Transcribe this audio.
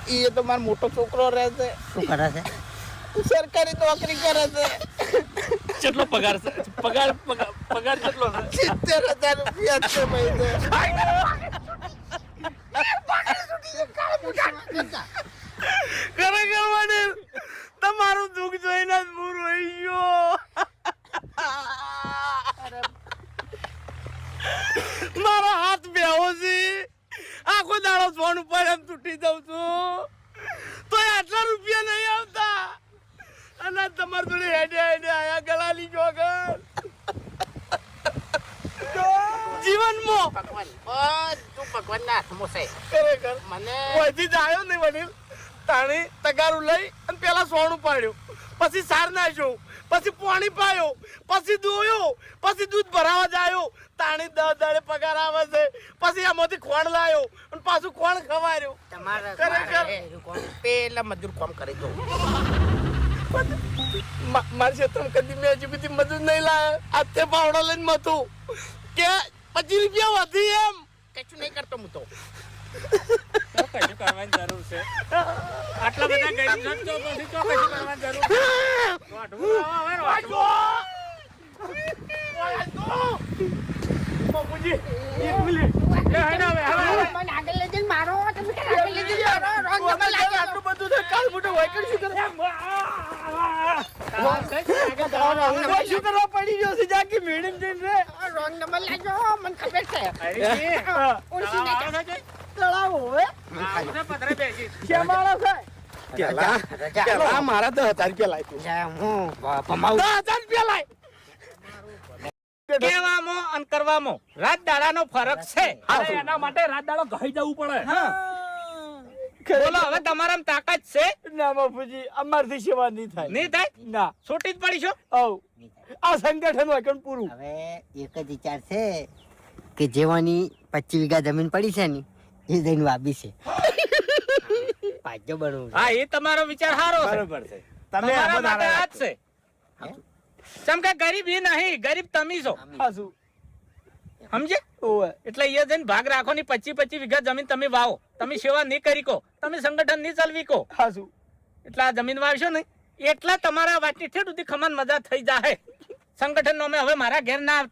એ તો મારો મોટો છોકરો રહે છે. શું કરે છે? સરકારી નોકરી કરે છે. કેટલો પગાર છે? પગાર કેટલો છે? 70,000 રૂપિયા છે મહિને. ખરેખર વડીલ તમારું દુઃખ જોઈને જ હું રોઈ ગયો. મારા હાથ બેહો છે, આખો દાડો ફોન ઉપર એમ તૂટી જાઉં છું તો આટલા રૂપિયા નહીં આવતા અને તમાર જોડે હેડે આયા ગલાલી જોગર જીવનમાં બધું ભગવાનના હાથમાં છે. ખરેખર મને કોઈથી જ આવ્યો નહીં વડીલ. તાણી તગારું લઈ અને પેલા સોનું પાડ્યું, પછી સાર નાખ્યો, પછી પાણી પાયો, પછી દોયો, પછી દૂધ ભરાવા જાયો. તાણી 10 દાડે પગાર આવે છે, પછી આમાંથી ખોણ લાયો અને પાછું ખોણ ખવાર્યું. તમારે ખરેખર. પેલા મજૂર કામ કરી દો. મારી ક્ષેત્ર કદી મેં હજી બધી મજૂર નહીં લાયા. હાથે પાવડો લઈને મતું કે 25 રૂપિયા વધી એમ. કશું નહીં કરતો હું તો. કશું કરવાની જરૂર છે? આટલા બધા ગરીબ છો તો પછી તો કશું કરવાની જરૂર છે? વાઢવું આવો, હવે વાઢવું. બાપુજી, એક મિનિટ. એ હેડો હવે, હવે. મને આગળ લઈ જઈને મારો. તમે આગળ લઈ જઈને મારો. રોંગ નંબર લાગ્યો. આટલું બધું છે, કાલ મોટો હોય કે શું કરે? કોઈ શું કરવા પડી ગયો છે? જાકી મેડમ જઈને રે. રોંગ નંબર લાગ્યો. મને ખબર છે. હરીજી, ઓળખી તળાવ નહીં. આવતો છે? તળાવ હોય. આવું છે, પથરે બેસી. ક્યાં માણસ છે? રજા, રજા. પેલા મારા 10,000 રૂપિયા લાગ્યું. હું ભમાવું. 10,000 રૂપિયા લાય. કહેવામાં અને કરવામાં રાત દાડાનો ફરક છે. હા. એના માટે રાત દાડો ગઈ જવું પડે. હા. બોલો, હવે તમારામાં તાકાત છે? ના બાપુજી, અમારથી સેવા નહીં થાય. નહીં થાય? ના. છૂટી જ પડીશો? આવ. આ સંગઠન હોય કે પૂરું. હવે એક જ વિચાર છે કે જેવાની 25 વીઘા જમીન પડી છે ને એ જઈને વાપી છે. પાછો બનવું છે. હા, એ તમારો વિચાર સારો છે. બરોબર છે. તમે તમારા આમાં માટે નારાજ આ જ છે. ચમ કે ગરીબ એ નહીં, ગરીબ તમે છો. હાસુ. સમજે? ઓવે. એટલે એ જઈને ભાગ રાખો ની 25 વીઘા જમીન તમે વાવો. તમે સેવા નહીં કરી કો, તમે સંગઠન નહીં ચલાવી કો, હાસુ. એટલે આ જમીન વાવશો ને એટલા તમારા વાતની ઠેઠ સુધી ખમાન મજા થઈ જાય. સંગઠન નો હવે મારા ઘેર ના આવતા.